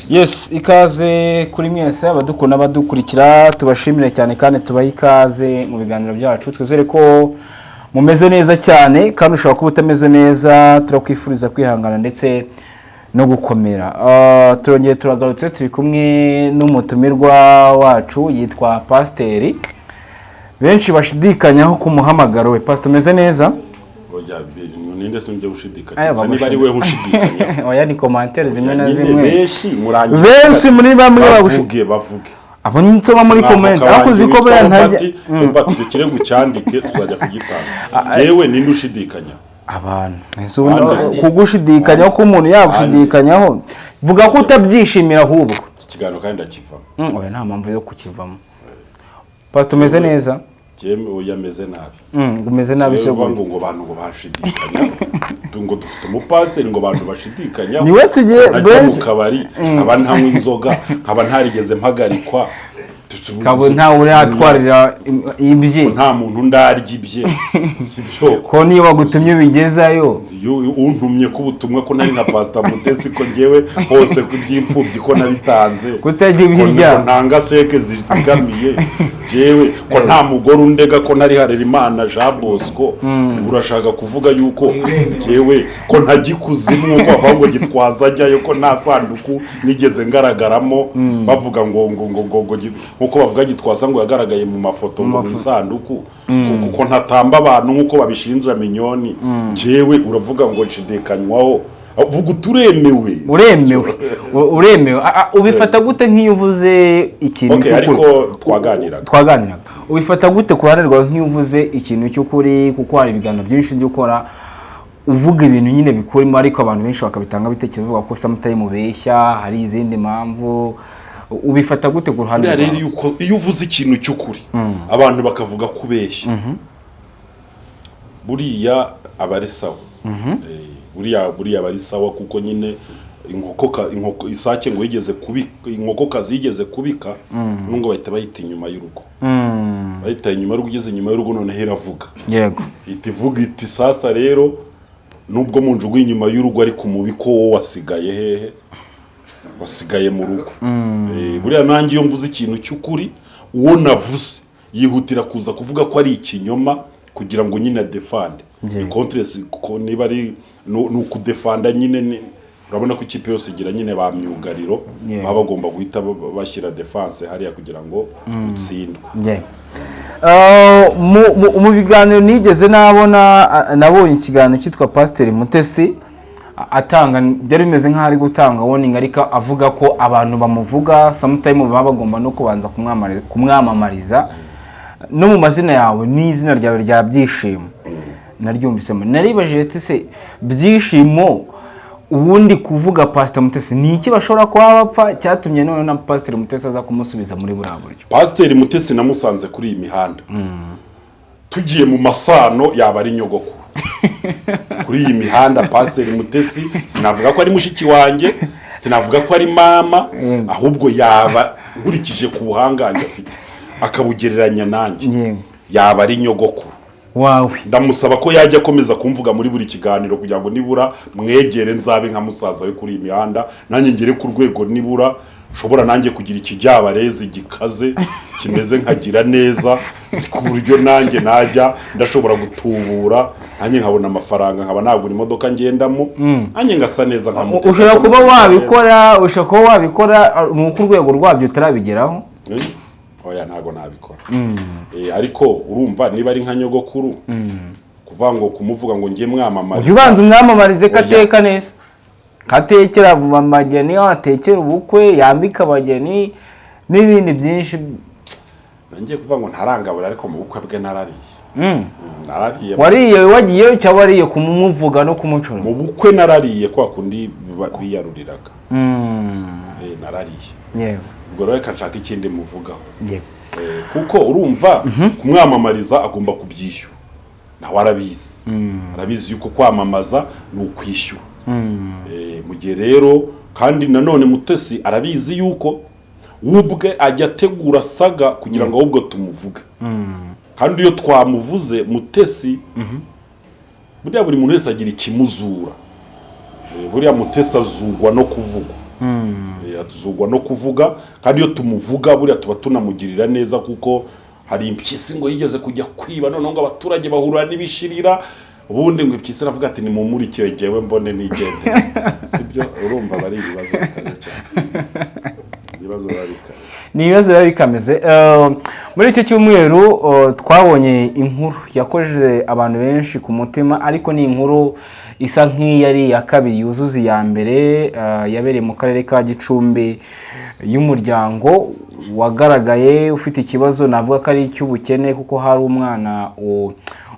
Yes, ikaze kuri mwese abadukunda abadukurikira tubashimire cyane kandi tubaha ikaze mu biganiro byacu twizere ko mumeze neza cyane kandi ushobora kuba utameze neza turakwifuriza kwihangana ndetse no gukomera. Turongeye turagarutse turi kumwe n'umutumirwa wacu yitwa Pasiteri. Benshi bashidikanyaho ku muhamagaro we. Pastor umeze neza? Oya ninde se unje ushidikanya niba ari we ushidikanya. Oya ni commentaires zimwe na zimwe. Benshi muri bamwe bavuge abo nsoma muri comment ariko ziko bya ntajya batikire gucyandike tuzajya kugitanga. Yewe ninde ushidikanya? Abantu kugushidikanya ko umuntu yagushidikanyaho vuga ko utabyishimira ahubwo ikiganiro kandi akivamo. Oya nta mpamvu yo kukivamo. Pastor umeze neza? Oya meze nabi. Umeze nabi se ngo abantu ngo bashidikanya ngo dufite umupaseri ngo abantu bashidikanya niwe tugiye benshi kabari aba ntanywa inzoga nkaba ntarigeze mpagarikwa kabo ntawe uratwarira ibye nta muntu ndarya ibye sibyo ko niba gutumye bigezayo untumye ko ubutumwa ko nari nka Pastor Mutesi ko ngewe hose kubyimfubyi ko nabitanze kutajya ibirya ntanga sheke zigamiye jewe ko nta mugore undega ko nari harera Imana Jean Bosco urashaka kuvuga yuko jewe ko ntagikuzimu uko bava ngo gitwaza ajyayo ko nta sanduku nigeze ngaragaramo bavuga ngo nkuko bavuga gitwaza ngo yagaragaye mu mafoto ngo mu sanduku kuko ntatamba abantu nkuko babishinja minyoni jewe uravuga ngo nshidekanywaho uvuga uturemewe ubifata gute nk'iyo uvuze ikintu cy'ukuri ariko twaganiraga ubifata gute kuranirwa nk'iyo uvuze ikintu cy'ukuri kuko hari ibiganiro byinshi byo gukora uvuga ibintu nyine bikurimo ariko abantu benshi bakabitanga bitekerezo bavuga ko samutaye mubeshya hari izindi mpamvu ubifata gute ku ruhande rero iyo uvuze ikintu cy'ukuri abantu bakavuga kubeshya buriya abari sawa buriya bari sawa kuko nyine inkoko isake ngo yigeze kubika inkokokazi yigeze kubika nubwo bahita bayita inyuma y'urugo bahita inyuma y'urugo ugeze inyuma y'urugo none heravuga yego itivuga iti sasa rero nubwo munjugu inyuma y'urugo ari ku mubiko wo wasigaye hehe wasigaye mu rugo buriya nanjye iyo mvuze ikintu cy'ukuri uwo navuze yihutira kuza kuvuga ko ari ikinyoma kugira ngo nyine defende contrast ko niba ari no kudefenda nyine urabona ko ikipe yose igira nyine ba myugariro baba bagomba guhita bashyira defense hariya kugira ngo utsindwe. Mu biganiro nigeze nabonye ikiganiro cyitwa Pasiteri Mutesi atanga byari bimeze nk'aho ari gutanga warning ariko avuga ko abantu bamuvuga sometime baba bagomba no kubanza kumwamamariza no mu mazina yawe n'izina ryawe rya Byishimo naryumvisemo naribajije ati se Byishimo ubundi kuvuga Pastor Mutesi ni iki bashobora kuba bapfa cyatumye none na Pastor Mutesi aza kumusubiza muri buriya buryo? Pastor Mutesi namusanze kuri iyi mihanda tugiye mu masano yaba ari nyogoko kuri iyi mihanda Pastor Mutesi sinavuga ko ari mushiki wanjye sinavuga ko ari mama ahubwo yaba nkurikije ku buhangange afite akabugereranya nanjye yaba ari nyogoko wawe ndamusaba ko yajya akomeza kumvuga muri buri kiganiro kugira ngo nibura mwegere nzabe nka musaza we kuri imihanda nanjye ngere ku rwego nibura shobora nanjye kugira ikijyabarezi gikaze kimeze nkagira neza ku buryo nanjye najya ndashobora gutubura nanjye nkabona amafaranga nkaba nagura imodoka ngendamo nanjye ngasa neza nka Mutesi. Ushobora kuba wabikora nuko urwego rwabyo utarabigeraho? Oya ntago nabikora ariko urumva niba ari nka nyogokuru kuvuga ngo kumuvuga ngo ngiye mwamamariza ubanza umwamamarize kateka neza katekera amageni atekera ubukwe yambika abageni n'ibindi byinshi nangiye kuvuga ngo ntarangabura ariko mu bukwe bwe narariye narariye wariye wagiye cyangwa wariye kumuvuga no kumucura mu bukwe narariye kwa kundi biyaruriraga narariye yego ubwo rero kashaka ikindi muvugaho kuko urumva kumwamamariza agomba kubyishyura nawe arabizi yuko kwamamaza ni ukwishyura mu gihe rero kandi nanone Mutesi arabizi yuko ubwe ajya ategura saga kugira ngo ahubwo tumuvuge kandi iyo twamuvuze Mutesi buriya buri muntu wese agira ikimuzura buriya Mutesi azugwa no kuvugwa atuzugwa no kuvuga, kandi iyo tumuvuga buriya tuba tunamugirira neza, kuko hari impyisi ngo yigeze kujya kwiba, noneho ngo abaturage bahurura n'ibishirira, ubundi ngo impyisi aravuga ati nimumurikire jyewe mbone nigendera. Sibyo? Urumva bari ibibazo bikaze cyane. Ibibazo bari bikaze. Ni ibibazo biba bikameze. Muri icyo cyumweru twabonye inkuru yakojeje abantu benshi ku mutima, ariko ni inkuru isa nk'iyari ya kabiri yuzuza iya mbere, yabereye mu karere ka Gicumbi, y'umuryango wagaragaye ufite ikibazo navuga ko ari icy'ubukene, kuko hari umwana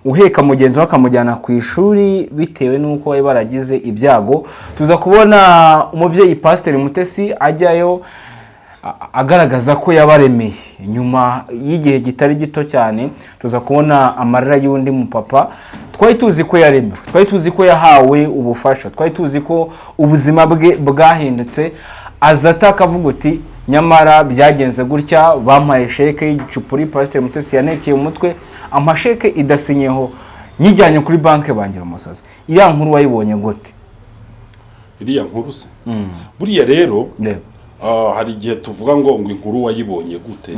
uheka mugenzi we akamujyana ku ishuri bitewe n'uko bari baragize ibyago. Tuza kubona umubyeyi Pasiteri Mutesi ajyayo agaragaza ko yabaremeye. Nyuma y'igihe gitari gito cyane tuza kubona amarira y'undi mupapa. Twari tuzi ko yaremewe, twari tuzi ko yahawe ubufasha, twari tuzi ko ubuzima bwe bwahindutse, azata akavuga uti nyamara byagenze gutya, bampaye sheke y'igicupuri Pasiteri Mutesi yanekeye umutwe, amasheke idasinyeho, nyijyanye kuri banki bangira umusazi. Iriya nkuru wayibonye gute? Iriya nkuru se buriya rero hari igihe tuvuga ngo inkuru wayibonye gute,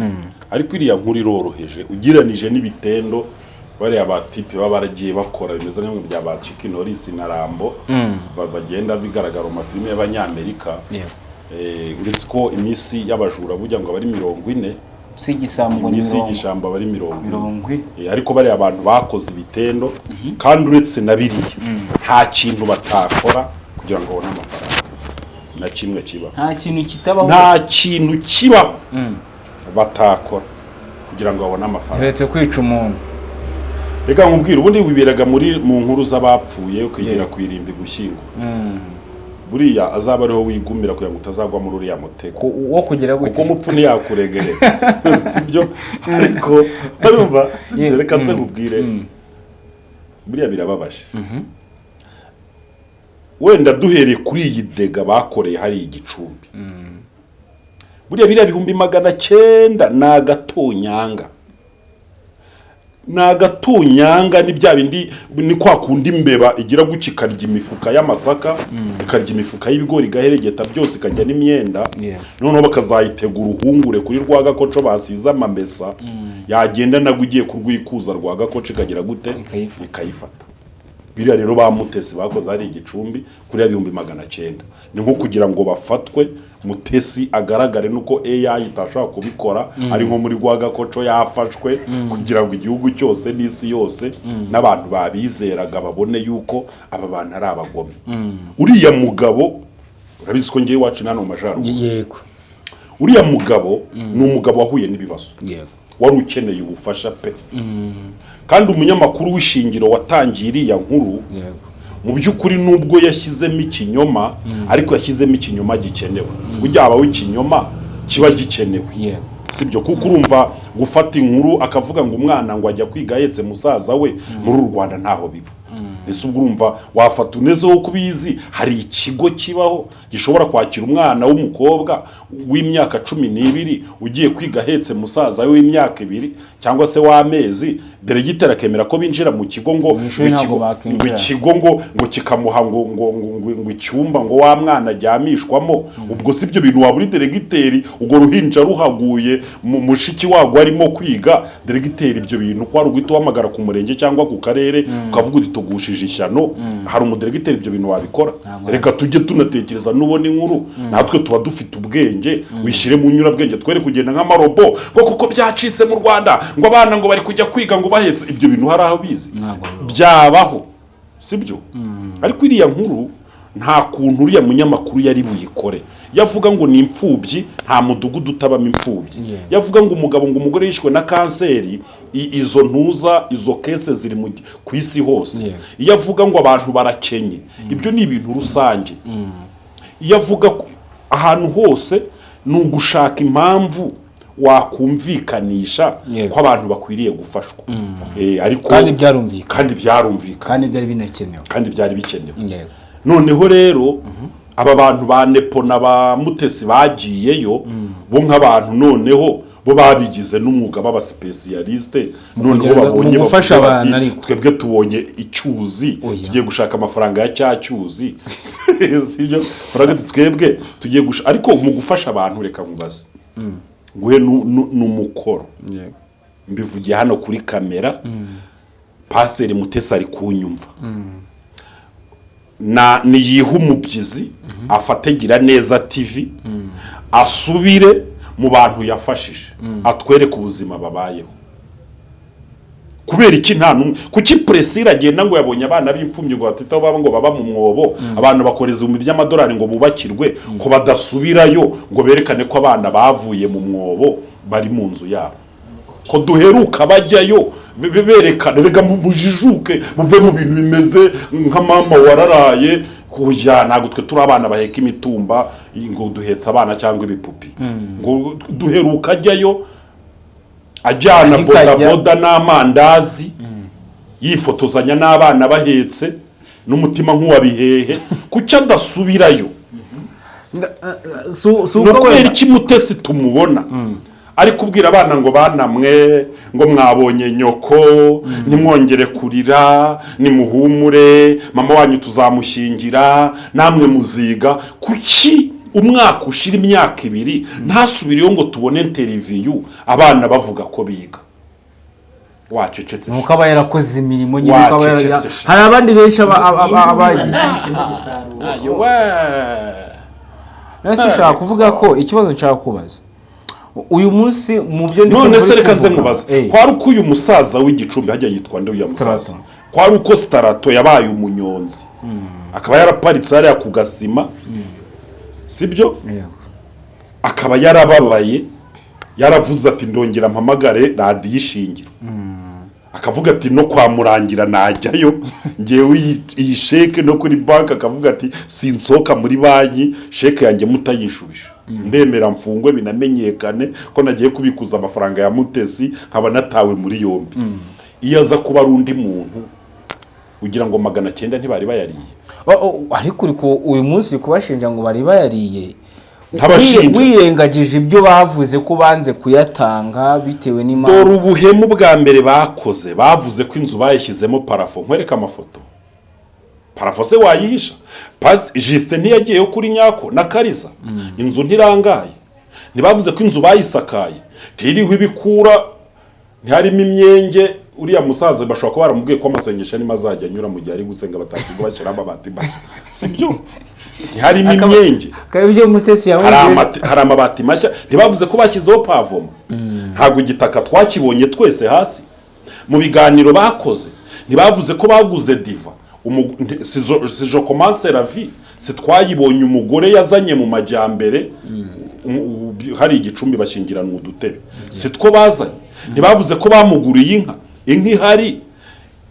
ariko iriya nkuru iroroheje ugiranije n'ibitendo bariya batipe baba baragiye bakora, bimeze nk'imwe bya ba Chuck Norris na Rambo bagenda bigaragara mu mafilime y'abanyamerika. Uretse ko iminsi y'abajura bujya ngo bari 40, iminsi y'igishamba bari 40, ariko bariya abantu bakoze ibitendo, kandi uretse na biriya nta kintu batakora kugira ngo babone amafaranga na kimwe kibaho. Nta kintu kitabaho, nta kintu kibaho batakora kugira ngo babone amafaranga, uretse kwica umuntu. Reka nkubwire, ubundi wiberaga mu nkuru z'abapfuye ukigira kwirimbi gushyingo. Buriya azaba ariho wigumira kugira ngo utazagwa muri uriya mutego wo kugira gute, kuko umupfu ntiyakuregerera. Sibyo? Ariko urumva, sibyo? Reka nze nkubwire, buriya birababaje. Wenda duhereye kuri iyi dega bakoreye hari Igicumbi, buriya biriya 900 n'agatonyanga, n'agatonyanga ni bya bindi, ni kwa kundi imbeba igira gukikarya imifuka y'amasaka, ikarya imifuka y'ibigori gaheregeta byose ikajya n'imyenda, noneho bakazayitegura uruhungure kuri rwa gakoco basize amamesa, yagenda nagwe ugiye kurwikuza rwa gakoco ikagira gute, ikayifata. Biriya rero ba Mutesi bakoze hari Igicumbi kuri 900. Ni nko kugira ngo bafatwe, Mutesi agaragare nuko AI itashaka kubikora, ari nko muri gwa gakoco yafashwe, kugira ngo igihugu cyose n'isi yose n'abantu babizeraga babone yuko aba bantu ari abagome. Uriya mugabo urabizi ko ngiye wacu nano majaro. Yego. Uriya mugabo ni umugabo wahuye n'ibibazo. Yego. Wari ukeneye ubufasha pe. Kandi umunyamakuru w'ishingiro watangiye iriya nkuru, mu by'ukuri nubwo yashyizemo ikinyoma, ariko yashyizemo ikinyoma gikenewe. Ujya abaho ikinyoma kiba gikenewe. Sibyo? Kuko urumva gufata inkuru akavuga ngo umwana ngo ajya kwiga ahetse musaza we, muri u Rwanda ntaho biba. Ese ubwo urumva wafata unezeho kubizi hari ikigo kibaho gishobora kwakira umwana w'umukobwa w'imyaka 12 ugiye kwiga ahetse musaza we w'imyaka 2 cyangwa se w'amezi, deregitera akemera ko binjira mu kigo ngo ikigo ngo kikamuha ngo icyumba ngo wa mwana ajyamishwamo. Ubwo sibyo bintu waburi deregiteri ubwo ruhinja ruhaguye mu mushiki wago arimo kwiga, deregiteri ibyo bintu kwa rugito wamagara ku murenge cyangwa ku karere ukavuga uti tugushije ishyano, hari umuderegiteri ibyo bintu wabikora. Reka tujye tunatekereza nubona inkuru, natwe tuba dufite ubwenge, wishyire mu nyurabwenge, twere kugenda nk'amarobo ngo kuko byacitse mu Rwanda ngo abana ngo bari kujya kwiga ngo bahetse. Ibyo bintu hari aho bizi byabaho, sibyo? Ariko iriya nkuru nta kuntu uriya munyamakuru yari buyikore. Yavuga ngo ni imfubyi, nta mudugudu utabamo imfubyi. Yavuga ngo umugabo ngo umugore yishwe na kanseri, izo ntuza izo kese ziri ku isi hose. Yavuga ngo abantu barakenye, ibyo ni ibintu rusange. Yavuga ahantu hose ni ugushaka impamvu wakumvikanisha ko abantu bakwiriye gufashwa. Ariko kandi byarumvikana, kandi byari binakenewe, kandi byari bikenewe. Noneho rero aba bantu ba Nepo na ba Mutesi bagiyeyo bo nk'abantu noneho bo babigize n'umwuga b'abasipesiyaliste noneho Mu babonye gufasha bavuga abantu bati, ariko. twebwe tubonye icyuzi tugiye gushaka amafaranga ya cyacyuzi sibyo baraga twebwe tugiye ariko mu gufasha abantu reka mubaze guhe n'umukoro mbivugiye hano kuri kamera Pasiteri Mutesi ari kunyumva niyiha umubyizi afate Gira Neza TV asubire mu bantu yafashije atwereke ubuzima babayeho kubera iki nta numwe kuki Presira agenda ngo yabonye abana b'imfumyi ngo batitaho baba ngo baba mu mwobo abantu bakoreza $1,000 by'amadolari ngo bubakirwe ko badasubirayo ngo berekane ko abana bavuye mu mwobo bari mu nzu yabo ko duheruka bajyayo berekana rega mujijuke muve mu bintu bimeze nka mama wararaye kuya ntago twe turi abana baheka imitumba ngo duhetsa abana cyangwa ibipupi ngo duheruka ajyayo ajyana boda n'amandazi yifotozanya n'abana bahetse n'umutima nk'uwabihehe kuki adasubirayo no kubera iki Mutesi tumubona ari kubwira abana ngo banamwe ngo mwabonye nyoko nimwongere kurira nimuhumure mama wanyu tuzamushingira namwe muziga kuki umwaka ushira imyaka 2 ntasubiriyo ngo tubone interview abana bavuga ko biga wacecetse nuko aba yarakoze imirimo nyine hari abandi benshi abagiye nase ushaka kuvuga ko ikibazo nshaka kubaza uyu munsi mu byo none se reka nze mubaza kwari uko uyu musaza w'Igicumbi hajya yitwa nde uyu musaza kwari uko Starato yabaye umunyonzi akaba yaraparitse hariya ku Gasima sibyo akaba yarababaye yaravuze ati ndongera mpamagare radiyo ishingiro akavuga ati no kwa Murangira najyayo ngewe iyi sheke no kuri banki akavuga ati sinsoka muri banki sheke yanjye mutayishubije ndemera mfungwe binamenyekane ko nagiye kubikuza amafaranga ya Mutesi nkaba natawe muri yombi iyo aza kuba rundi muntu ugira ngo 900 ntibari bayariye ariko uriko uyu munsi kubashinja ngo bari bayariye wirengagije ibyo bavuze ko banze kuyatanga bitewe n'imana dore ubuhemu bwa mbere bakoze bavuze ko inzu bayishyizemo parafo nkwereka amafoto parafo se wayihisha Justin ntiyagiyeyo kuri Nyako na Kariza inzu ntirangaye ntibavuze ko inzu bayisakaye tiriho ibikura ntiharimo imyenge uriya musaza bashobora kuba baramubwiye ko amasengesho ni mazajya anyura mu gihe ari gusenga batakigwa bashyiramo amabati mashya sibyo ntiharimo imyenge kabyo Mutesi hari amabati mashya ntibavuze ko bashyizeho pavoma ntago igitaka twakibonye twese hasi mu biganiro bakoze ntibavuze ko baguze diva si je commence la vie se twayibonye umugore yazanye mu majyambere hari Igicumbi bashingirana udutebe se two bazanye ntibavuze ko bamuguriye inka ihari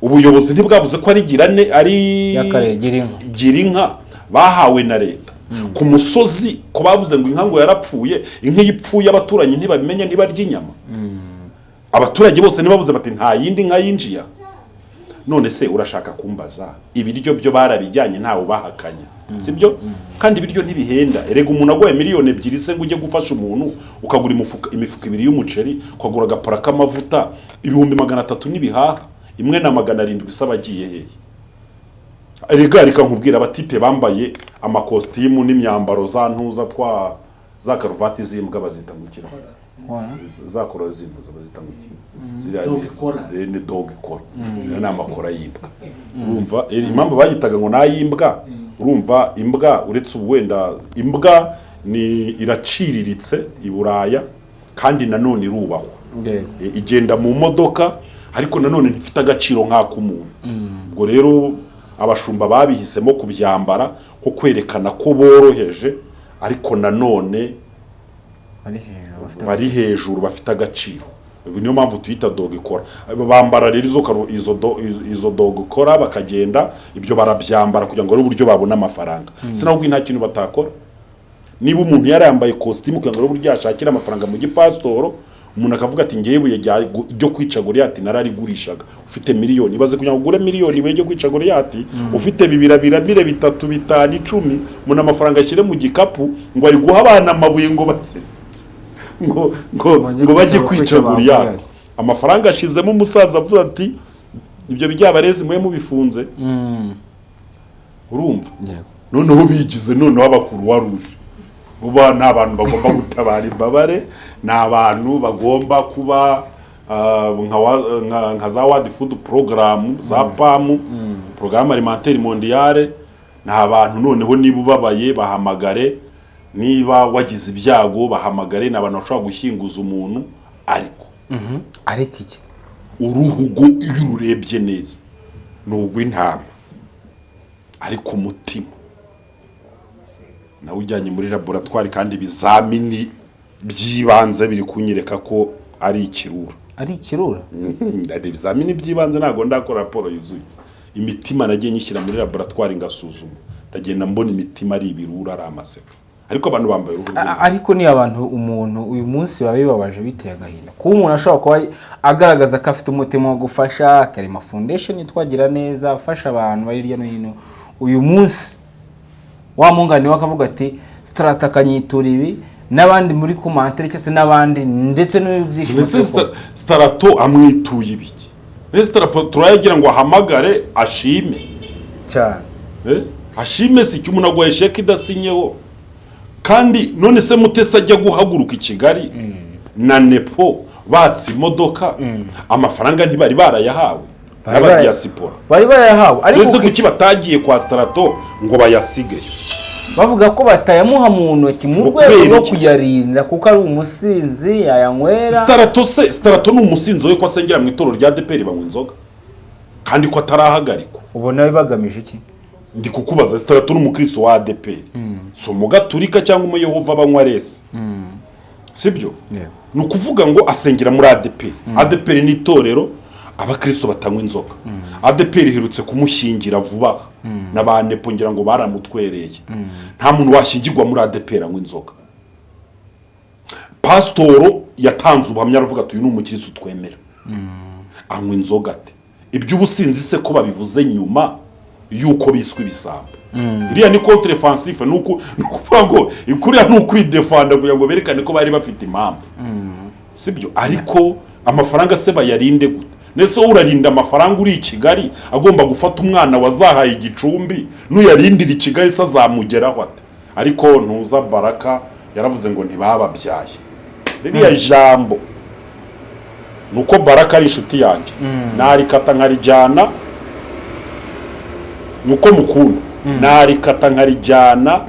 ubuyobozi ntibwavuze ko ari gira inka bahawe na leta ku musozi ko bavuze ngo inka ngo yarapfuye inka yipfuye abaturanyi ntibabimenya niba ry'inyama abaturage bose nibavuze bati nta yindi nka yinjiya none se urashaka kumbaza ibiryo byo barabijyanye ntawe bahakanya sibyo kandi ibiryo ntibihenda erega umuntu agwaye $2,000,000 se ngo ujye gufasha umuntu ukagura imifuka 2 y'umuceri ukagura agapara k'amavuta 300 nibihaha imwe na 700 isaba agiye hehe erega reka nkubwira abatipe bambaye amakositimu n'imyambaro za ntuza za karuvati z'imbwa bazita ngukira za kora z'imbuza bazita ngukira ni dog kora ni amakora y'imbwa urumva impamvu bagitaga ngo nayimbwa urumva imbwa uretse ubuwenda imbwa ni iraciriritse iburaya kandi nanone irubahwa igenda mu modoka ariko nanone ntifite agaciro nk'ak'umuntu ubwo rero abashumba babihisemo kubyambara ko kwerekana ko boroheje ariko nanone bari hejuru bafite agaciro niyo mpamvu tuyita dog ikora bambara rero izo dog ikora bakagenda ibyo barabyambara kugira ngo ari uburyo babona amafaranga sinabwo nta kintu batakora niba umuntu yarambaye costume kugira ngo ari uburyo yashakira amafaranga mu gipasitoro umuntu akavuga ati ngewe ryo kwica Goliati nararigurishaga ufite miliyoni ibaze kugira ngo ugure miliyoni we ryo kwica Goliati ufite 2 3 5 10 umuntu amafaranga ashyire mu gikapu ngo ari guha abana amabuye ngo ngo bajye kwica Goliath. Amafaranga ashizemo umusaza avuga ati ibyo bijyabarezi mwe mubifunze. Urumva noneho bigize noneho abakuru waruje uba n'abantu bagomba gutabara imbabare, n'abantu bagomba kuba nka za World Food Program za PAM, Programme Alimentaire Mondiale. N'abantu noneho niba ubabaye bahamagare, niba wagize ibyago bahamagare, n'abantu bashobora gushyinguza umuntu. Ariko iki uruhugo iyo urebye neza nubwo intama, ariko umutima nawe ujyanye muri laboratoire kandi ibizamini by'ibanze biri kunyereka ko ari ikirura. Ibizamini by'ibanze ntago ndakora raporo yuzuye. Imitima nagiye nyishyira muri laboratoire ngasuzuma, ndagenda mbona imitima ari ibirura, ari amaseka, ariko abantu bambaye uruhu. Ariko ni abantu umuntu uyu munsi babibabaje biteye agahinda kuba umuntu ashobora kuba agaragaza ko afite umutima wo gufasha, Karema Foundation twagira neza afasha abantu bari hirya no hino. Uyu munsi wa mungane wakavuga ati Strata kanyitura ibi, n'abandi muri commentaire cyase n'abandi ndetse n'ubyishimo. Strato amwituye ibiki? Strato turayagira ngo ahamagare ashime cyane. Ashime si cyo umuntu agwaye sheke idasinyeho. Kandi none se Mutesi ajya guhaguruka i Kigali na Nepo batsi imodoka, amafaranga ntibari barayahawe n'abadiaspora, bari barayahawe. Ariko kuki batagiye kwa Strato ngo bayasige? Bavuga ko batayamuha mu ntoki mu rwego rwo kuyarinda kuko ari umusinzi yayanywera. Strato ni umusinzi we ko asengera mu itoro rya ADEPR banywa inzoga kandi ko atarahagarikwa. Ubona bibagamije iki? Ndi kukubaza, Strato n'umukristo wa ADEPR, so mugaturika cyangwa umuyehova banywa rese, sibyo? Ni ukuvuga ngo asengera muri ADEPR. ADEPR ni itorero abakristo batanywa inzoga. ADEPR iherutse kumushyingira vuba n'abanepo ngira ngo baramutwereye. Nta muntu washyingirwa muri ADEPR anywa inzoga. Pastoro yatanze ubuhamya aravuga ati uyu ni umukristo twemera, anywa inzoga ate? Ibyo ubusinzi se ko babivuze nyuma yuko biswe ibisambo. Iriya ni contre offensive, nukuvuga ngo ikuriya nukwidefanda kugira ngo berekane ko bari bafite impamvu, sibyo? Ariko amafaranga se bayarinde gute? Nese urarinda amafaranga uri i Kigali agomba gufata umwana wazahaye igicumbi n'uyarindira i Kigali se azamugeraho ate? Ariko ntuza Baraka yaravuze ngo ntibababyaye. Ririya jambo nuko Baraka ari inshuti yanjye, narikata nkarijyana nuko mukunda, narikata nkarijyana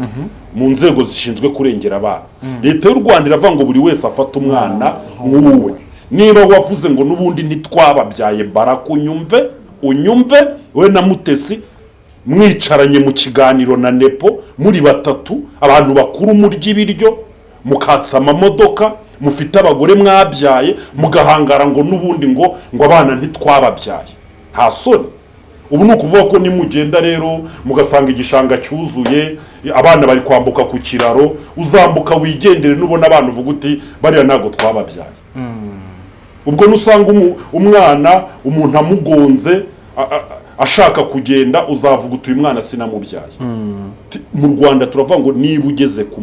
mu nzego zishinzwe kurengera abana. Leta y'u Rwanda iravuga ngo buri wese afata umwana nk'uwe. Niba wavuze ngo nubundi ntitwababyaye, Baraka unyumve we na Mutesi mwicaranye mu kiganiro na Nepo muri batatu, abantu bakuru murya ibiryo, mukatsa amamodoka, mufite abagore mwabyaye, mugahangara ngo nubundi ngo abana ntitwababyaye. Nta soni. Ubu ni ukuvuga ko nimugenda rero mugasanga igishanga cyuzuye, abana bari kwambuka ku kiraro, uzambuka wigendere nubona abantu uvuga uti bariya ntago twababyaye. Ubwo nusanga umwana umuntu amugonze ashaka kugenda, uzavuga uti uyu mwana sinamubyaye. Mu Rwanda turavuga ngo niba ugeze ku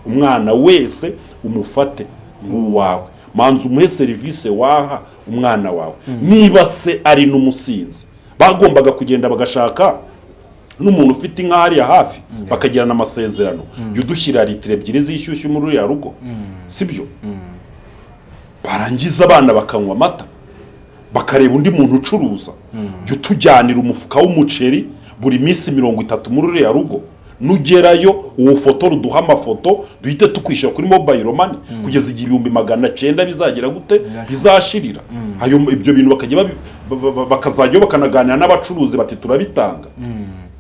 umwana wese umufate nk'uwawe, manza umuhe serivisi waha umwana wawe. Niba se ari n'umusinzi, bagombaga kugenda bagashaka n'umuntu ufite inka hariya hafi bakagirana amasezerano, yudushyira litiro 2 zishyushyu muri ya rugo, sibyo? Barangiza abana bakanywa amata, bakareba undi muntu ucuruza, tujyanira umufuka w'umuceri buri minsi 30 muri ya rugo. Nugerayo uwo foto ruduha amafoto duhite tukwishyura kuri mobile money kugeza 900 bizagera gute bizashirira. Ayo ibyo bintu bakajya bakazajya bakanaganira n'abacuruzi bati turabitanga.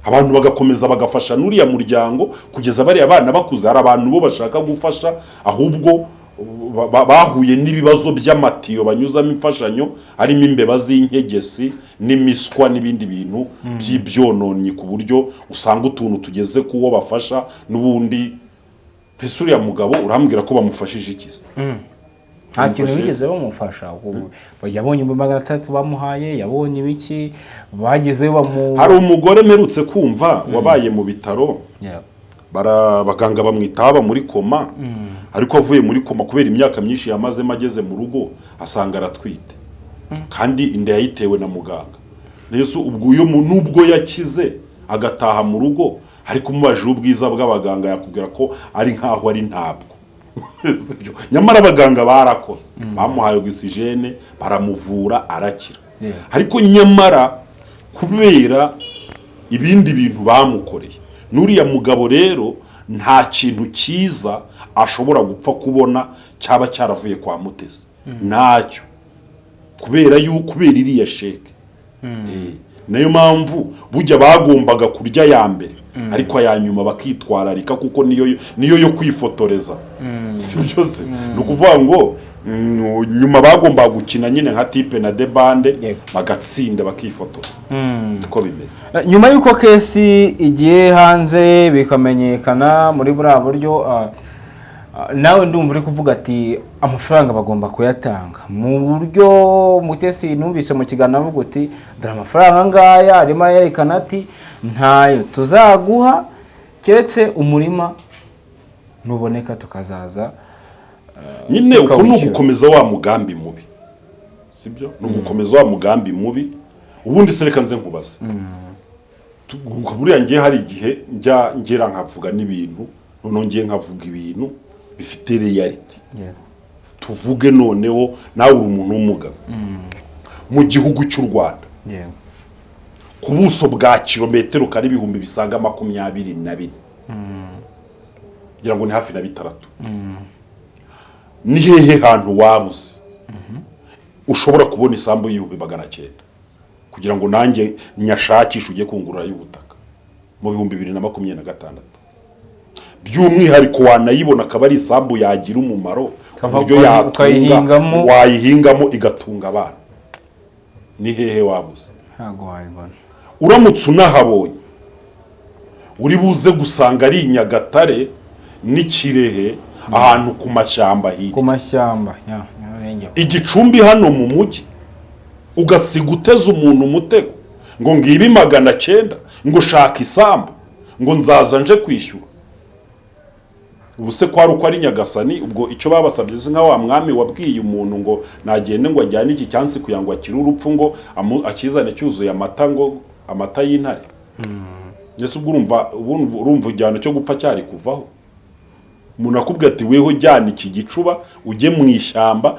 Abantu bagakomeza bagafasha n'uriya muryango kugeza bari abana bakuze. Hari abantu bo bashaka gufasha ahubwo bahuye n'ibibazo by'amatiyo banyuzamo imfashanyo, harimo imbeba z'inkegesi n'imiswa n'ibindi bintu by'ibyononyi, ku buryo usanga utuntu tugeze kuwo bafasha n'ubundi pese uriya mugabo urambwira ko bamufashije ikisi. Nta kintu bigeze bamufasha. Yabonye 300 bamuhaye, yabonye ibiki bagizeyo Hari umugore merutse kumva wabaye mu bitaro abaganga bamwita haba muri koma ariko avuye muri koma kubera imyaka myinshi yamazemo ageze mu rugo asanga aratwite kandi inda yayitewe na muganga. Yesu ubwo nubwo yakize agataha mu rugo ariko umubajije ubwiza bw'abaganga yakubwira ko ari nkaho ari ntabwo. Nyamara abaganga barakoze bamuhaye oxygene baramuvura arakira ariko nyamara kubera ibindi bintu bamukoreye nuriya mugabo rero nta kintu cyiza ashobora gupfa kubona cyaba cyaravuye kwa Mutesi ntacyo kubera iriya sheke nayo mpamvu bujya bagombaga kurya ya mbere ariko aya nyuma bakitwararika kuko niyo yo kwifotoreza si byose no kuvuga ngo nyuma bagomba gukina nyine nka type na debande bagatsinda bakifotoza uko bimeze. Nyuma yuko kesi igiye hanze bikamenyekana muri buriya buryo nawe ndumva uri kuvuga ati amafaranga bagomba kuyatanga mu buryo Mutesi numvise mu kiganiro avuga uti dore amafaranga ngaya arimo yerekana ati ntayo tuzaguha keretse umurima nuboneka tukazaza nyine uko nugukomeza wa mugambi mubi sibyo nugukomeza wa mugambi mubi ubundi sereka nze nkubaze buriya ngiye hari igihe ngera nkavuga n'ibintu none ngiye nkavuga ibintu bifite reality tuvuge noneho nawe uri umuntu w'umugabo mu gihugu cy'u Rwanda ku buso bwa kilometero kari ibihumbi bisaga 24 ngira ngo ni hafi na 6 ni hehe hantu wabuze ushobora kubona isambu y'ibihumbi 900 kugira ngo nanjye nyashakisha ujye kungurura y'ubutaka mu bihumbi 2026 by'umwihariko wanayibona akaba ari isambu yagira umumaro uburyo wayihingamo igatunga abana ni hehe wabuze ntago wayibona uramutse unahabonye uri buze gusanga ari Nyagatare n'ikirehe ahantu ku mashyamba Igicumbi hano mu mujyi ugasiga uteze umuntu umutego ngo ngibi 900 ngo shaka isambu ngo nzaza nje kwishyura ubuse kwari uko ari Nyagasani ubwo icyo babasabye nka wa mwami wabwiye umuntu ngo nagende ngo ajyane iki cyansi kugira ngo akire urupfu ngo akizane cyuzuye amata ngo amata y'intare Yesu urumva ujyana cyo gupfa cyari kuvaho umuntu akubwira ati weho jyana iki gicuba ujye mu ishyamba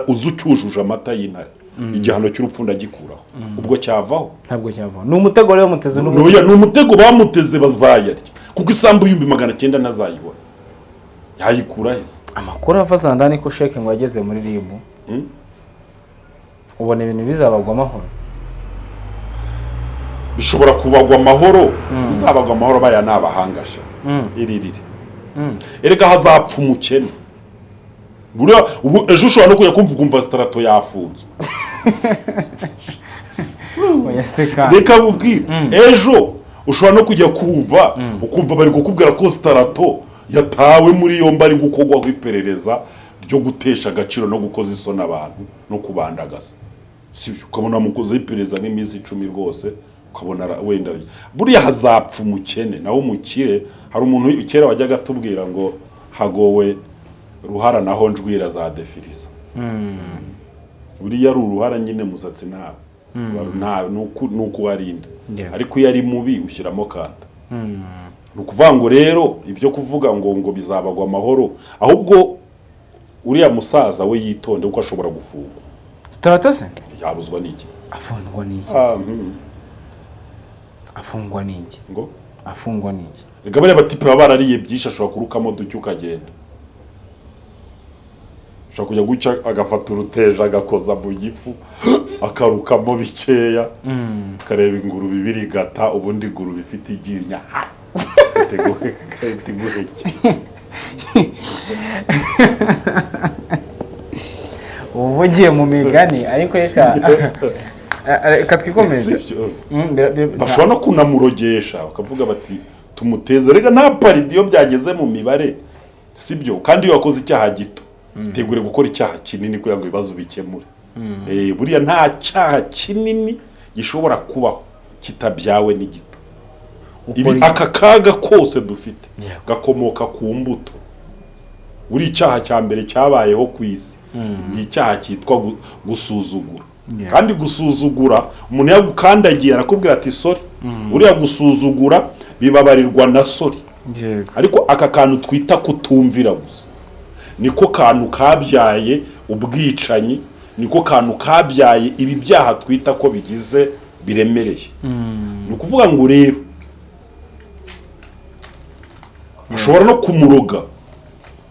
uzucyujuje amata y'intare igihano cy'urupfu ndagikuraho ubwo cyavaho ntabwo cyavaho ni umutego rero muteze ni umutego bamuteze bazayarya kuko isambu y'ibihumbi 900 ntazayibona yayikura heza amakuru afaza ndani ko sheke ngo yageze muri ribu ubona ibintu bizabagwa amahoro bishobora kubagwa amahoro bizabagwa amahoro baya nabahangasha iririre erega hazapfa umukene buriya ejo ushobora no kujya kumva strato yafunzwe reka ubwire ejo ushobora no kujya ukumva bari gukubwira ko strato yatawe muri yombi ari gukogwaho iperereza ryo gutesha agaciro no gukoza isoni abantu no kubandagaza sibyo ukabona mukoze iperereza nk'iminsi 10 rwose ukabona wenda buriya hazapfa umukene naho umukire hari umuntu kera wajyaga tubwira ngo hagowe ruhara naho njwira za defiriza buriya ari uruhara nyine musatsi nawe nuko warinda ariko yari mubi ushyiramo kanda nukuvuga ngo rero ibyo kuvuga ngo bizabagwa amahoro ahubwo uriya musaza we yitonde uko ashobora gufungwa Stratase yabuzwa n'iki afungwa n'iki ngo afungwa n'iki rega bari abatipe babarariye byinshi ashobora kurukamo ducyo ukagenda ashobora kujya guca agafata uruteje agakoza mu gifu akarukamo bikeya kareba ingurube ibirigata ubundi ingurube ifite iginya uvugiye mu migani ariko reka twikomeze bashobora no kunamurogesha bakavuga bati tumuteze rega nta paridiyo byageze mu mibare sibyo kandi iyo wakoze icyaha gito tegure gukora icyaha kinini kugira ngo ibibazo bikemure buriya nta cyaha kinini gishobora kubaho kitabyawe n'igito aka kaga kose dufite gakomoka ku mbuto. Uri icyaha cya mbere cyabayeho ku isi ni icyaha cyitwa gusuzugura. Kandi gusuzugura umuntu yagukandagiye arakubwira ati sorry, uriya gusuzugura bibabarirwa na sorry. Ariko aka kantu twita kutumvira gusa niko kantu kabyaye ubwicanyi, niko kantu kabyaye ibi byaha twita ko bigize biremereye. Ni ukuvuga ngo rero ashobora no kumuroga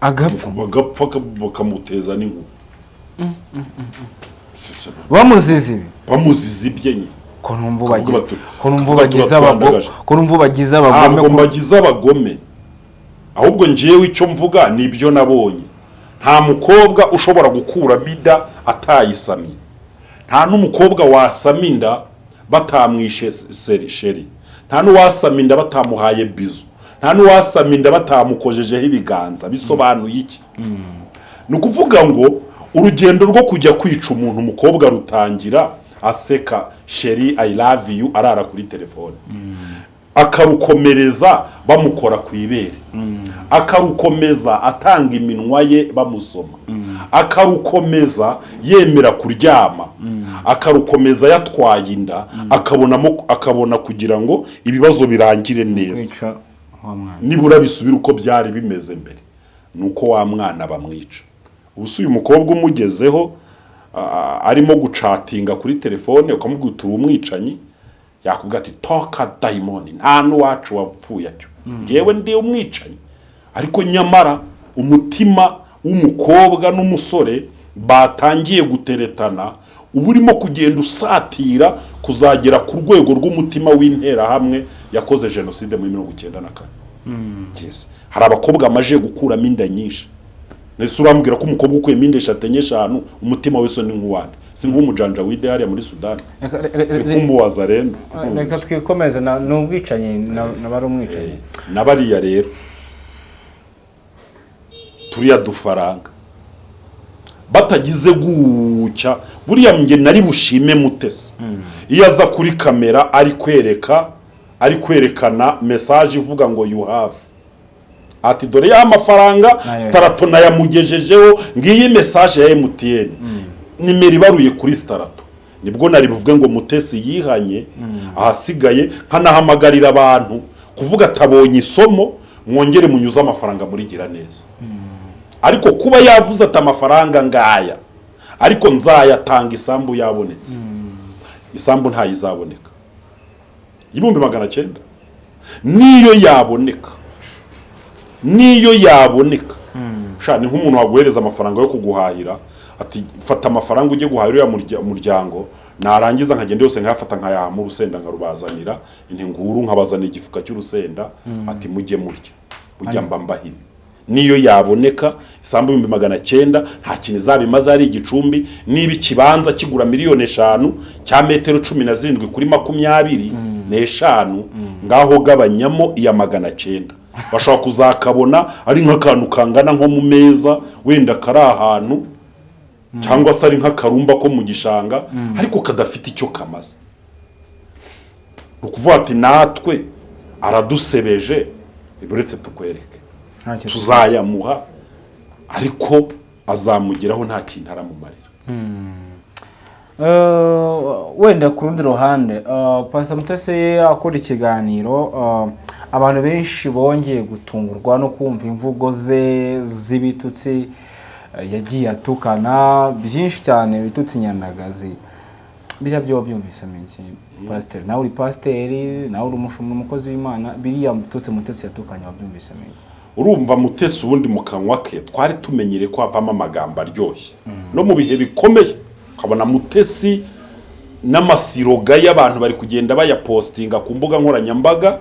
agapfa bakamuteza n'inkuba. bamuzize ibye nye ko numva bagize abagome. Ahubwo njewe icyo mvuga nibyo nabonye. Nta mukobwa ushobora gukura bida atayisamye. Nta n'umukobwa wasama inda batamwishe sheri. Nta n'uwasama inda batamuhaye bizu. Nta n'uwasama inda batamukojejeho ibiganza. Bisobanuye iki? Ni ukuvuga ngo urugendo rwo kujya kwica umuntu umukobwa rutangira aseka sheri I love you arara kuri telefone. Akarukomereza bamukora ku ibere. Akarukomeza atanga iminwa ye bamusoma. Akarukomeza yemera kuryama. Akarukomeza yatwaye inda akabona kugira ngo ibibazo birangire neza. Nibura bisubira uko byari bimeze mbere. Nuko wa mwana bamwica. Ubusuye umukobwa umugezeho arimo gucatinga kuri telefone ukamubwira turi umwicanyi, yakubwira ati toka daimoni nta n'uwacu wapfuye atyo, ngewe ndi umwicanyi. Ariko nyamara umutima w'umukobwa n'umusore batangiye guteretana ubu urimo kugenda usatira kuzagera ku rwego rw'umutima w'intera hamwe yakoze jenoside muri 1994. Hari abakobwa amaje gukuramo inda nyinshi. Nese urambwira ko umukobwa ukuyemo inda 5 umutima wese ni nk'uwandi. Si nk'umujanja wide hariya muri Sudan. Si nk'umuwaza rero. Reka twikomeze n'ubwicanyi nabari umwicanyi. Nabariya rero turiya dufaranga batagize gucya buriya nge nari bushime Mutesi. Iyo aza kuri kamera ari kwerekana message ivuga ngo you have ati dore ya mafaranga Starato na yamugejejeho ngiyi message ya MTN nimero ibaruye kuri Starato. Nibwo nari buvuge ngo Mutesi yihanye ahasigaye nkanahamagarira abantu kuvuga tabonye isomo mwongere munyuza amafaranga muri gira neza. Ariko kuba yavuze ati amafaranga ngaya ariko nzayatanga isambu yabonetse. Isambu ntayizaboneka. 900 niyo yaboneka shani nk'umuntu waguhereza amafaranga yo kuguhahira ati fata amafaranga ujye guhahira ya muryango narangiza nkagenda yose nkayafata nkayaha mu rusenda nkarubazanira intenguru nkabazana igifuka cy'urusenda ati mujye murya ujya mbambahine. Niyo yaboneka isambu 900 nta kintu izabimaze ari igicumbi. Niba ikibanza kigura miliyoni 5 cya metero 17 kuri 25 ngaho gabanyamo iya 900 bashaka kuzakabona ari nk'akantu kangana nko mu meza wenda kari ahantu cyangwa se ari nk'akarumba ko mu gishanga ariko kadafite icyo kamaze. Ukuvuga ati natwe aradusebeje iburetse tukwereke tuzayamuha ariko azamugeraho nta kintu aramumarira. Wenda ku rundi ruhande Pastor Mutesi akora ikiganiro abantu benshi bongeye gutungurwa no kumva imvugo ze z'ibitutsi yagiye atukana byinshi cyane bitutsi nyandagazi. Biriya byo byumvise menshi Pastor nawe uri pasiteri nawe uri umukozi w'Imana biriya mututsi Mutesi yatukanye wabyumvise menshi. Urumva Mutesi ubundi mu kanwa ke twari tumenyere ko havamo amagambo aryoshye no mu bihe bikomeye ukabona Mutesi n'amasiroga y'abantu bari kugenda bayapostinga ku mbuga nkoranyambaga.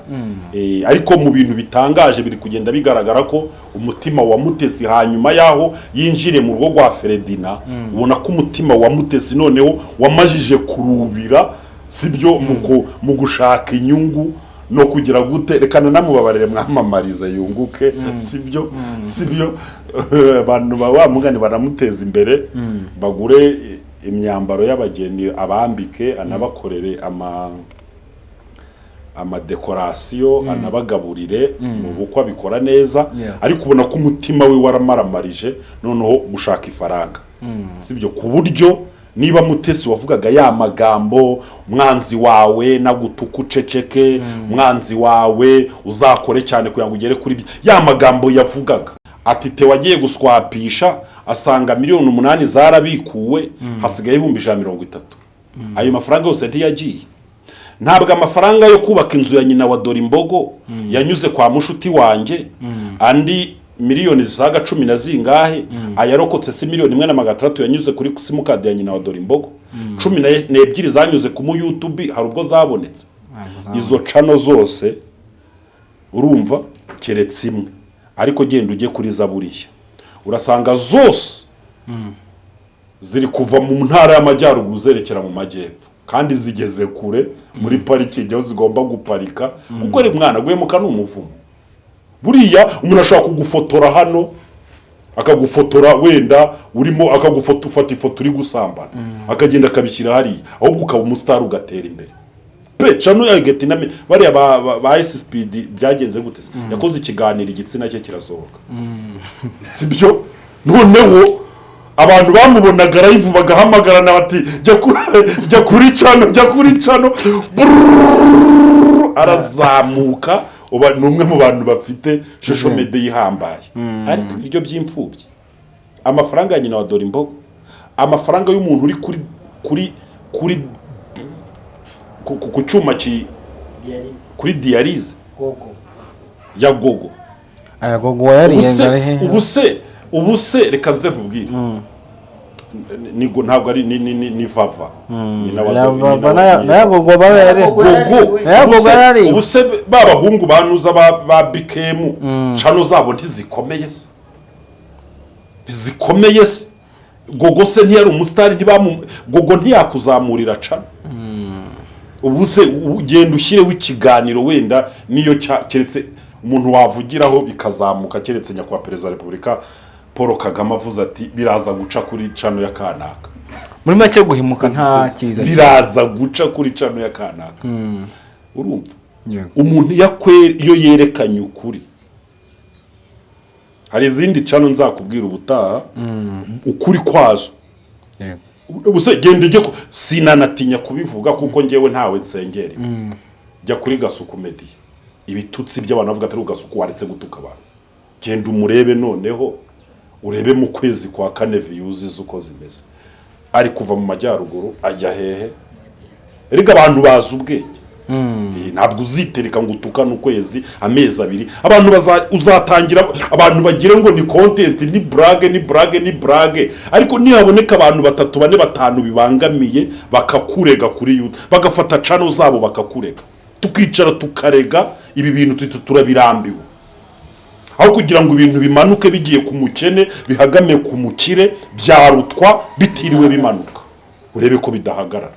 Ariko mu bintu bitangaje biri kugenda bigaragara ko umutima wa Mutesi hanyuma yaho yinjire mu rugo rwa Feredina ubona ko umutima wa Mutesi noneho wamajije kurubira sibyo mu gushaka inyungu no kugira guterekana namubabarire mwamamariza yunguke sibyo abantu bamugani baramuteza imbere bagure imyambaro y'abageni abambike anabakorere amadekorasiyo anabagaburire mu bukwe abikora neza ariko ubona ko umutima we waramaramarije noneho gushaka ifaranga sibyo ku buryo niba Mutesi wavugaga ya magambo umwanzi wawe nagutuka uceceke umwanzi wawe uzakore cyane kugira ngo ugere kuri ya magambo yavugaga ati te wagiye guswapisha asanga miliyoni 8 zarabikuwe hasigaye 130 ayo mafaranga yose ntiyagiye ntabwo amafaranga yo kubaka inzu ya nyina wa Dorimbogo yanyuze kwa mushuti wanjye andi miliyoni zisaga 10 na zingahe ayarokotse si miliyoni 1.3 yanyuze kuri simukadi ya nyina wa Dorimbogo 12 zanyuze ku mu YouTube hari ubwo zabonetse izo channel zose urumva keretse imwe ariko genda ujye kuri Zaburiya urasanga zose ziri kuva mu ntara y'amajyaruguru zerekera mu majyepfo kandi zigeze kure muri pariki aho zigomba guparika kuko ari mwana guhemuka n'umuvumo buriya umuntu ashaka kugufotora hano akagufotora wenda urimo ufata ifoto uri gusambana akagenda akabishyira hariya ahubwo ukaba umustar ugatera imbere pe cano ya Getiname bariya ba SSPD byagenze gute yakoze ikiganiro igitsina cye kirasohoka sibyo noneho abantu bamubonaga live bagahamagarana bati jya kuri cano arazamuka uba numwe mu bantu bafite social media yihambaye ariko iryo by'imfubyi amafaranga ya nyina wa Dorimbogo amafaranga y'umuntu uri kuri ku cyuma kuri dialyse ya gogo aya gogo yariyenga he ubuse reka nze nkubwire nigo ntabwo ari ni vava nyina wa na gogo babere gogo ubuse babahungu banuza ba bikemu chano zabo ntizikomeye se gogo se ntiyari umustar gogo ntiyakuzamurira chano ubuse ugenda ushyire w'ikiganiro wenda niyo keretse umuntu wavugiraho bikazamuka keretse nyakwa perezida wa Republika Paul Kagame avuze ati biraza guca kuri cano ya kanaka muri make guhimuka nta kiza biraza guca kuri cano ya kanaka urumva umuntu iyo yerekanye ukuri hari izindi cano nzakubwira ubutaha ukuri kwazo ubuse gende ijye sinanatinya kubivuga kuko ngewe ntawe nsengeri jya kuri Gasuku Media ibitutsi by'abantu bavuga atari Gasuku waretse gutuka abantu genda umurebe noneho urebe mu kwezi kwa 4 views uko zimeze ari kuva mu majyaruguru ajya hehe erega abantu baza ubwenge ntabwo uzitereka ngo utukane ukwezi amezi abiri abantu uzatangira abantu bagire ngo ni content ni brage ariko nihaboneka abantu 3 4 5 bibangamiye bakakurega kuri YouTube bagafata channel zabo bakakurega tukicara tukarega ibi bintu turabirambiwe aho kugira ngo ibintu bimanuke bigiye ku mukene bihagame ku mukire byarutwa bitiriwe bimanuka urebe ko bidahagarara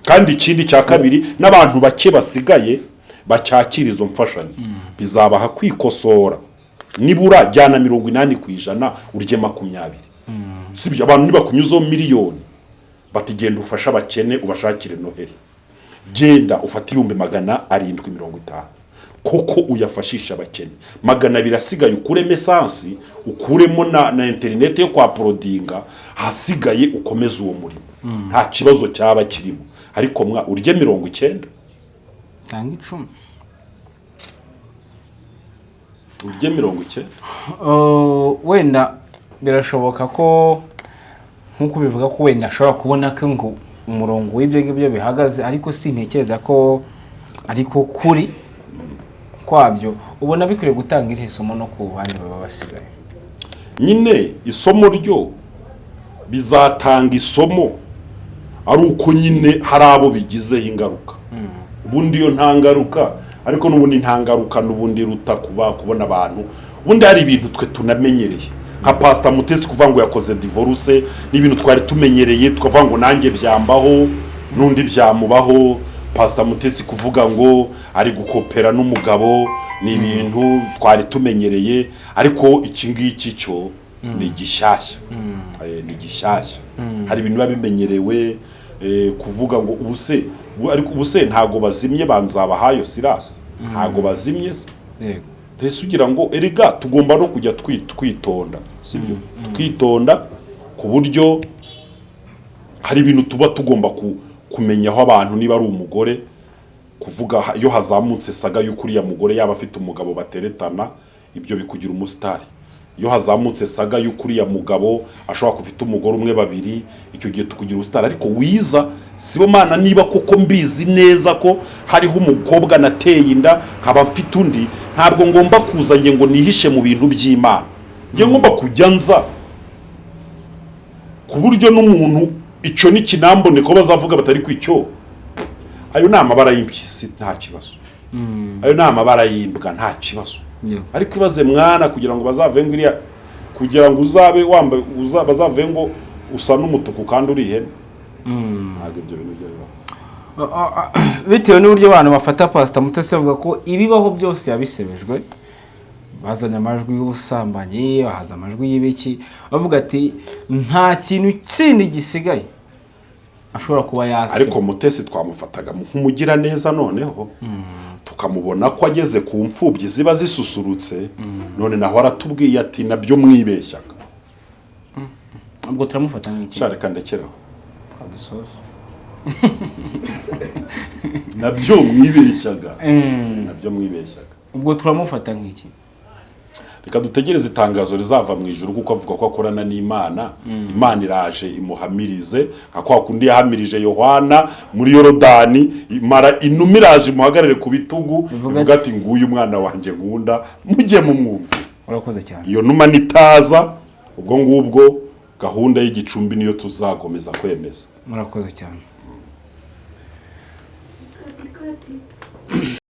kandi ikindi cya kabiri n'abantu bake basigaye bacyakira izo mfashanyo bizabaha kwikosora nibura jyana 80% urye 20 sibyo abantu nibakunyuzo miliyoni batigenda ufasha abakene ubashakire Noheli genda ufata 750 koko uyafashisha abakene 200 asigaye ukure essence ukuremo na internet yo kwa prodinga hasigaye ukomeza uwo murimo nta kibazo cyaba kirimo ariko urye 90 tanga 10 urye 90 wenda birashoboka ko nkuko bivuga ko wenda ashobora kubona ko ngo umurongo w'ibyo ngibyo bihagaze ariko sintekereza ko ariko kuri kwabyo ubona bikwiye gutanga iri somo no ku bandi baba basigaye nyine isomo ryo bizatanga isomo ari uko nyine hari abo bigizeho ingaruka ubundi yo ntangaruka ariko n'ubundi ntangaruka n'ubundi ruta kubona abantu ubundi hari ibintu twe tunamenyereye nka Pastor Mutesi kuvuga ngo yakoze divorce n'ibintu twari tumenyereye tukavuga ngo nanjye byambaho n'undi byamubaho Pastor Mutesi kuvuga ngo ari gukopera n'umugabo ni ibintu twari tumenyereye ariko iki ngiki cyo ni gishyashya ni gishyashya hari ibintu babimenyerewe kuvuga ngo ubuse ariko ubuse ntago bazimye banzabahayo Silas ntago bazimye se yego rese ugira ngo erega tugomba no kujya twitonda sibyo twitonda ku buryo hari ibintu tuba tugomba kumenyaho abantu niba ari umugore kuvuga iyo hazamutse saga y'ukuri ya mugore yaba afite umugabo bateretana ibyo bikugira umusitari iyo hazamutse saga y'ukuri ya mugabo ashobora kufita umugore umwe babiri icyo gihe tukugira ubusitari ariko wiza sibo mana niba koko mbizi neza ko hariho umukobwa nateye inda nkaba mfite undi ntabwo ngomba kuzanye ngo nihishe mu bintu by'Imana ngiye ngomba kujya nza ku buryo n'umuntu icyo ni kinambone ko bazavuga batari kwicyo ayo ni amabara y'impyisi nta kibazo ayo ni amabara y'imbwa nta kibazo ariko ibaze mwana kugira ngo bazave ngo iriya kugira ngo uzabe wambaye bazave ngo usa n'umutuku kandi uri ihene ntabwo ibyo bintu byabaho bitewe n'uburyo abantu bafata Pastor Mutesi bavuga ko ibibaho byose yabisebejwe bazanye amajwi y'ubusambanyi bahaza amajwi y'ibiki bavuga ati nta kintu kindi gisigaye ashobora kuba yase ariko Mutesi twamufataga nk'umugira neza noneho tukamubona ko ageze ku mfubyi ziba zisusurutse none naho aratubwiye ati nabyo mwibeshyaga ubwo turamufata nk'iki shareka ndekeraho kadusoza nabyo mwibeshyaga nabyo mwibeshyaga ubwo turamufata nk'iki reka dutegereze itangazo rizava mu ijuru kuko avuga ko akorana n'Imana Imana iraje imuhamirize nka kwa kundi yahamirije Yohana muri Yorodani imara inuma iraje imuhagarare ku bitugu ivuga ati nguyu umwana wanjye nkunda mujye mu mwumva urakoze cyane iyo numa nitaza ubwo ngubwo gahunda y'igicumbi niyo tuzagomeza kwemeza murakoze cyane